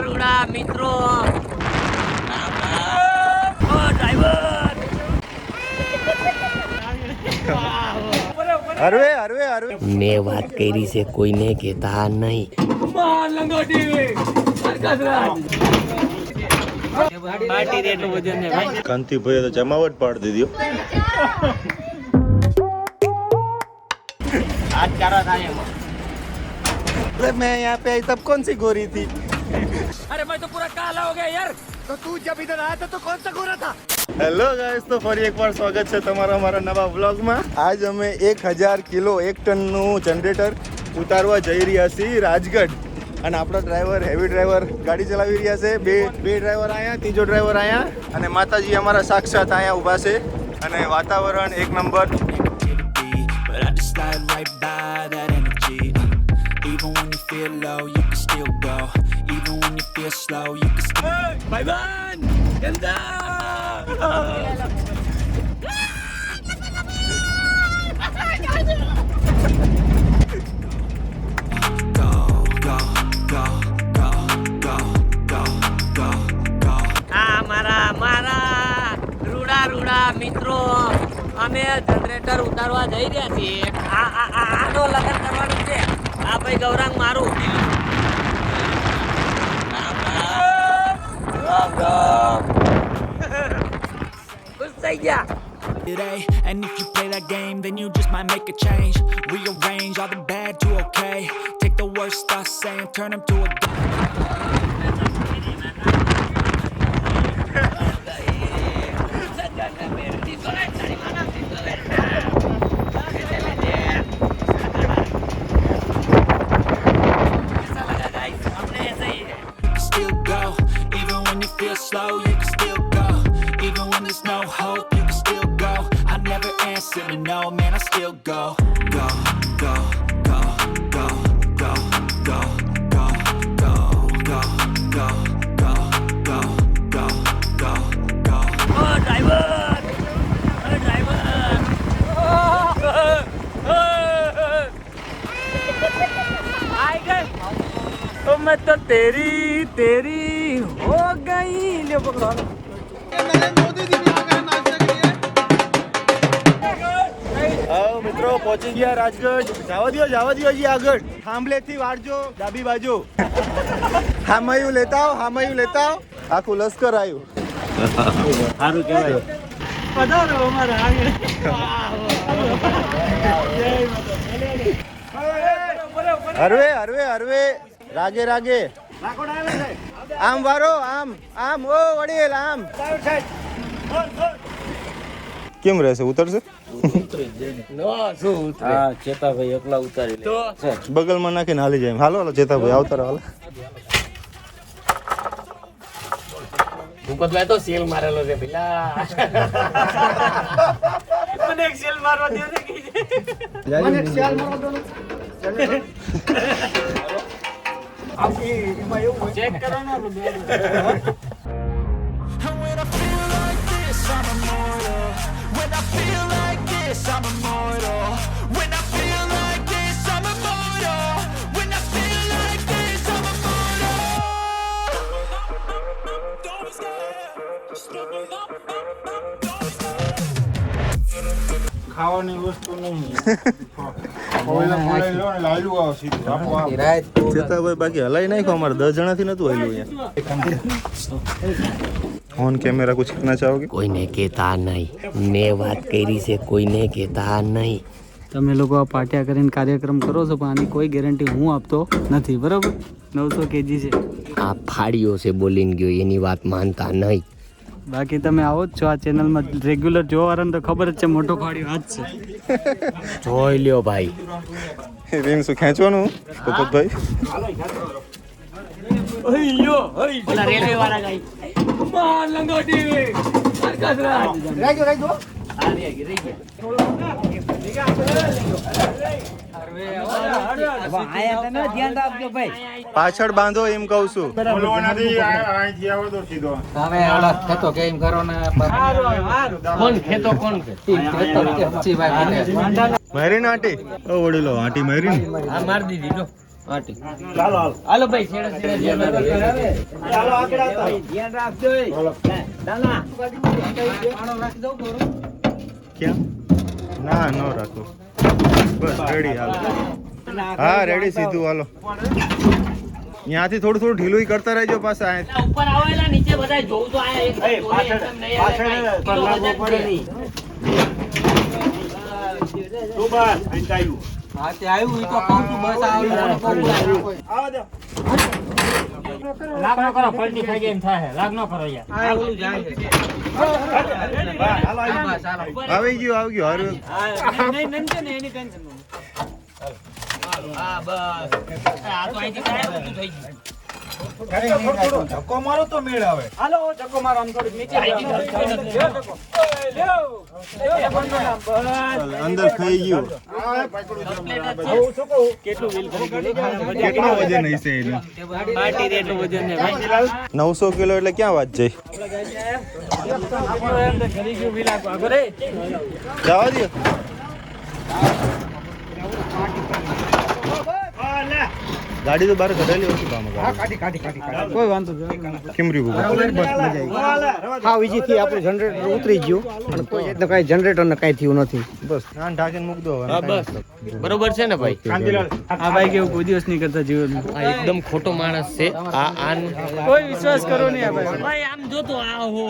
રૂડા મિત્રો હરવે હરવે હરવે મેં વાત કરી છે કોઈને કહેતા નહીં. કાંતિભાઈ તો જમાવટ પાડી દીધી. मैं यहाँ पे आई तब कौन सी गोरी थी? अरे मैं तो पूरा काला हो गया यार. तो तू जब इधर आया था तो कौन सा गोरा था? હેલો ગાઈસ, તો ફરી એકવાર સ્વાગત છે તમારા અમારા નવા વ્લોગમાં. આજ અમે 1000 કિલો 1 ટનનું જનરેટર ઉતારવા જઈ રહ્યા છીએ રાજગઢ. અને આપણો ડ્રાઈવર હેવી ડ્રાઈવર ગાડી ચલાવી રહ્યા છે. બે ડ્રાઈવર અહીંયા, ત્રીજો ડ્રાઈવર અહીંયા, અને માતાજી અમારા સાક્ષાત અહીંયા ઊભા છે. અને વાતાવરણ એક number. Even when you feel low, you can still go. Even when you feel slow, you can still. Bye bye. Ganda. Go, go, go, go, go, go, go, go. મારા રૂડા મિત્રો અમે જનરેટર ઉતારવા જઈ રહ્યા છીએ. આનો લગન કરવાનું છે. આ ભાઈ ગૌરાંગ મારું. ખુશ થઈ ગયા. Today, and if you play that game, then you just might make a change. Rearrange all the bad to okay. Take the worst thoughts saying, turn them to a. Still go, even when you feel slow, you can still go. Even when there's no hope, you can still go. I never answer to no, man, I still go. Go, go, go, go, go, go, go, go, go, go, go, go, go, go, go. Oh, driver! तो मैं तो तेरी हो गई. ले पकड़ो. આવો મિત્રો, પહોંચી ગયા રાજગઢ. જવા દો હજી આગળ. થાંભલેથી વાળજો ડાબી બાજુ. હામયું લેતા આવો. આખું લશ્કર આવ્યું. સારું કહેવાય. પધારો અમારા આગળ. હરવે રાગે આમ વારો આમ ઓ વડીલ આમ. કેમ રહેશે? ઉતરશે? હા, ચેતાભાઈ એકલા ઉતારી લે. બગલમાં નાખીને હાલી જાય. હાલો ચેતાભાઈ આવતા હાલો. ભૂપતભાઈ તો સેલ મારેલો છે પેલા. મને એક સેલ મારવા દે છે. મને એક સેલ મારવા દો. ચેક કરો ને. And when I feel like this, I'm immortal. When I feel like this, I'm immortal. When I feel like this, I'm immortal. When I feel like this, I'm immortal. Don't stop. ખાવાની વસ્તુ નહીં. લાલુ આવશે. ચેતાભાઈ બાકી હલાઈ નાખ્યો. અમારે 10 જણાથી નતું હાલ્યું અહીંયા. On camera કુછ કહેના ચાહોગે? કોઈને કહેતા નહીં. મેં વાત કરી છે કોઈને કહેતા નહીં. તમે લોકો આ પાટિયા કરીને કાર્યક્રમ કરો છો પણ આની કોઈ ગેરંટી હું આપતો નથી. બરાબર? 900 kg છે. આ ફાડ્યો છે બોલીને ગયો, એની વાત માનતા નહીં. બાકી તમે આવો જ છો આ ચેનલમાં રેગ્યુલર જોવાવાળાને તો ખબર જ છે મોટો ફાડ્યો આ જ છે. જોઈ લ્યો ભાઈ. રીન શું ખેંચવાનું ભૂપતભાઈ? ઓલા રેલવે વાળા ગાય. માર લંગોટી. રાજો. પાછળ બાંધો એમ કહું છું. મારી આંટી ઓ વડીલો આંટી મારી માર દીધી જો. પાટી ચાલો હાલો હાલો ભાઈ છેડે છેડે ચાલો આગળ આવતા ધ્યાન રાખજો દાદા ક્યાં ના ન રાખો બસ રેડી હાલો હા રેડી સીધું હાલો ત્યાંથી થોડું થોડું ઢીલું કરતા રહેજો પાછા અહીંયા. ઉપર આવેલા નીચે બધા જોઉં તો આ એક એ પાછળ પર લાગુ પડે નહીં તું બસ અહીં આવ્યું હા તે આવ્યું ઈ તો કહું છું બસ આવો દે લાગ ન કરો પલટી ખાઈ ગઈ એમ થાય લાગ ન કરો યાર હાલો આવી આવી ગયું હારું હા બસ આ તો અહીંથી કાંઈ ઊંધું થઈ ગયું ધક્કો મારો તો મેળ આવે હાલો ચક્કો મારો આમ થોડીક નીચે અંદર થઈ ગયું કેટલો વજન હશે એનું પાર્ટી રેટનું વજન ને ભાઈ 900 કિલો એટલે ક્યાં વાત જાય ઘરી ગયું વિલા આગળ જવા દો ગાડી તો બહાર કઢાયેલી હોય કામ કોઈ વાંધો નહીં કેમ રહ્યું હા વિજીથી આપણું જનરેટર ઉતરી ગયું અને કોઈ જાતનું કાંઈ જનરેટરને કાંઈ થયું નથી બસ નાન ઢાંકીને મૂક દો હા બસ બરોબર છે ને ભાઈ આ ભાઈ કેવું કોઈ દિવસ નહીં કરતા જીવનમાં આ એકદમ ખોટો માણસ છે આ કોઈ વિશ્વાસ કરો નહીં આ ભાઈ ભાઈ આમ જો તો આ હો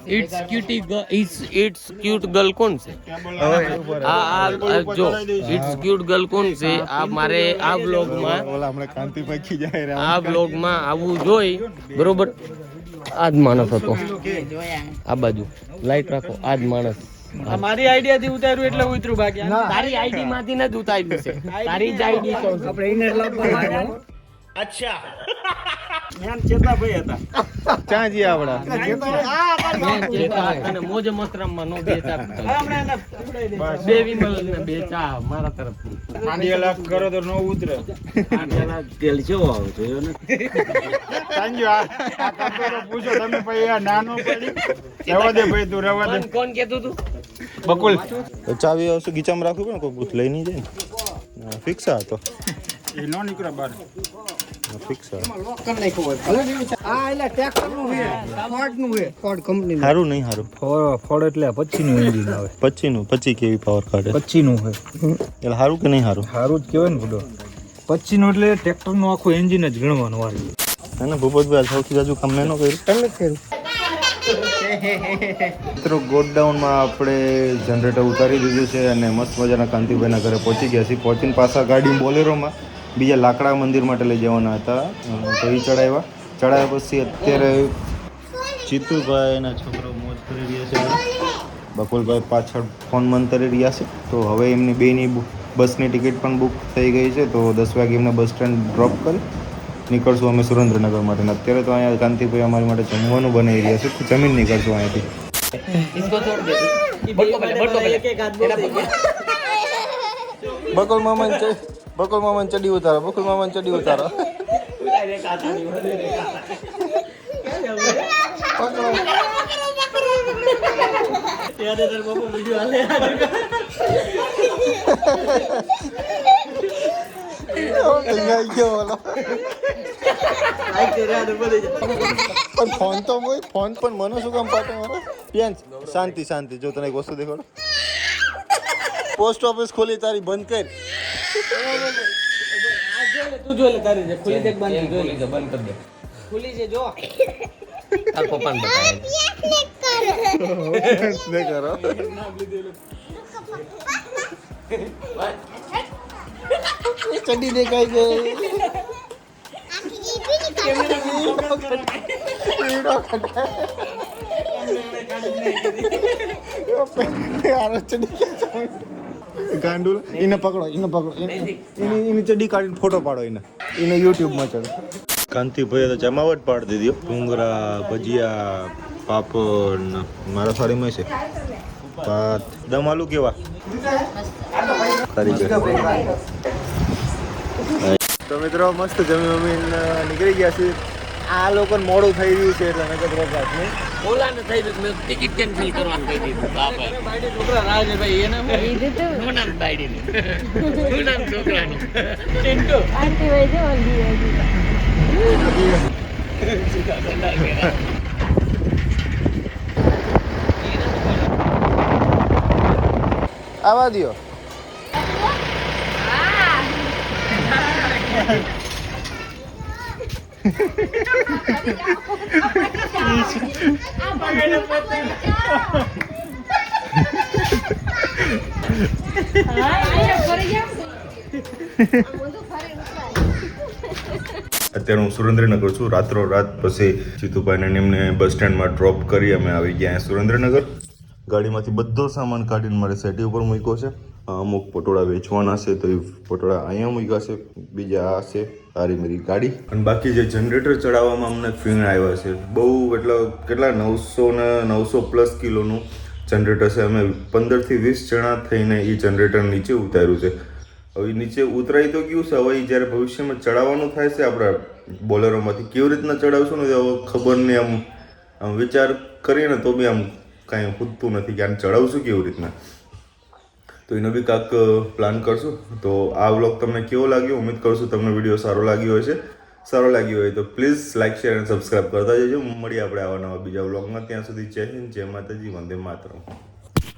ઇટ્સ ક્યુટ ગર્લ કોણ છે આ જો ઇટ્સ ક્યુટ ગર્લ કોણ છે આ મારે આ વ્લોગમાં ઓલા હમણાં કાંતિભાઈ ખીજાય આ વ્લોગમાં આવવું જોઈ બરોબર આ જ માણસ હતો આ બાજુ લાઈટ રાખો આ જ માણસ મારી આઈડિયા થી ઉતાર્યું એટલે ઉતર્યું બાકી તારી આઈડી માંથી ન જ ઉતાર્યું છે તારી જ આઈડી તો છે. આપણે એને લાવવા મેન ચેતાભાઈ હતા ક્યાં જઈએ આપડા અને મોજ મસ્તરામમાં નો બે ચા પીતા. બે વિમલ ને બે ચા મારા તરફથી 2 લાખ કરો તો નો ઉતરે તેલ કેવો આવે જોયો ને સાંજો આ કાપેરો પૂછો તમે ભાઈ આ નાનો પડી રહેવા દે ભાઈ તું રહેવા દે કોણ કેતું તું બકુલ તો ચાવી આવશે ગીચામાં રાખવું પણ કોઈ ભૂત લઈ નહીં જાય ને ફિક્સ હતો એ નો નીકળે બહાર ફિક્સ આ એટલે ટ્રેક્ટરનું છે ફોર્ડનું છે ફોર્ડ કંપની સારું નહીં સારું ફળ એટલે પછીનું એન્જિન આવે 25 કેવી પાવર કાઢે પછીનું છે એટલે સારું કે નહીં સારું સારું જ કહેવાય ને બધો પછીનું એટલે ટ્રેક્ટરનું આખું એન્જિન જ ગણવાનું વારે અને ભૂપતભાઈ સૌથી જાજુ કામ મેં ન કર્યું તમે કર્યું મિત્રો ગોડાઉનમાં આપણે જનરેટર ઉતારી દીધું છે અને મસ્ત મજાના કાંતિભાઈના ઘરે પહોંચી ગયા છીએ પહોંચીને પાછા ગાડી બોલેરોમાં બીજા લાકડા મંદિર માટે લઈ જવાના હતા તો એ ચડાવ્યા પછી અત્યારે ચિત્તુભાઈ એના છોકરો મોજ કરી રહ્યા છે બકુલભાઈ પાછળ ફોન મંતરી રહ્યા છે તો હવે એમની બેની બસની ટિકિટ પણ બુક થઈ ગઈ છે તો 10 વાગે એમને બસ સ્ટેન્ડ ડ્રોપ કરી નીકળશું અમે સુરેન્દ્રનગર માટે ને અત્યારે તો અહીંયા કાંતિભાઈ અમારી માટે જમવાનું બનાવી રહ્યા છે તો જમીન નીકળશું અહીંયાથી इसको छोड़ दे बड़को पहले બકુલ મામાને ચડી ઉતારો ફોન પણ મને શું કામ પાટો મારો શાંતિ જો તને એક વસ્તુ દેખાડો પોસ્ટ ઓફિસ ખોલી તારી બંધ કર તું જોઈ લે તારી જે ખુલી દેખ બંધ જોઈ લે બંધ कर दे ખુલી છે જો તાર પપ્પાને બતાવે ને કરો ચડી દેખાય ગઈ ગાંડુલ એને પકડો એની ચડી કાઢીને ફોટો પાડો એને યુટ્યુબમાં ચડો કાંતિભાઈએ તો જમાવટ પાડી દીધી ભૂંગરા ભજીયા પાપડ મારા થાળીમાં છે ભાત દમ આલુ કેવા તો મિત્રો મસ્ત જમી નીકળી ગયા છીએ આ લોકોને મોડું થઈ રહ્યું છે એટલે નગદ રોકાશ નહીં. ઓલાને થઈ ગયું મેં ટિકિટ કેન્સલ કરવાનું કહી દીધું બાપા. બાયડી છોકરા રાહ છે ભાઈ એને શું નામ બાયડીનું? શું નામ છોકરાનું? ટિન્ટુ આવા દ્યો. અત્યારે હું સુરેન્દ્રનગર છું. રાત્રો રાત પછી જીતુભાઈને એમને બસ સ્ટેન્ડમાં ડ્રોપ કરી અમે આવી ગયા અહીંયા સુરેન્દ્રનગર. ગાડીમાંથી બધો સામાન કાઢીને મારે સેટી ઉપર મૂક્યો છે. અમુક પટોળા વેચવાના છે તો એ પટોળા અહીંયા મૂક્યા છે. બીજા આ છે સારી મારી ગાડી. અને બાકી જે જનરેટર ચડાવવામાં અમને ફીણ આવ્યા છે બહુ, એટલે કેટલા 900+ કિલોનું જનરેટર છે. અમે 15 થી 20 જણા થઈને એ જનરેટર નીચે ઉતાર્યું છે. હવે નીચે ઉતરાઈ તો ગયું છે. હવે જ્યારે ભવિષ્યમાં ચડાવવાનું થાય છે આપણા બોલેરોમાંથી કેવી રીતના ચડાવશું ને હવે ખબર નહીં. આમ વિચાર કરીએ ને તો બી આમ કાંઈ ખૂટતું નથી કે આને ચડાવશું કેવી રીતના. તો એનો બી કાંક પ્લાન કરશું. તો આ વ્લોગ તમને કેવો લાગ્યો? ઉમ્મીદ કરું છું તમને વિડીયો સારો લાગ્યો હશે. સારો લાગ્યો હોય તો પ્લીઝ લાઇક, શેર અને સબસ્ક્રાઈબ કરતા જજો. મળીએ આપણે આવા નવા બીજા વ્લોગમાં. ત્યાં સુધી જય હિન્દ, જય માતાજી, વંદે માતરમ.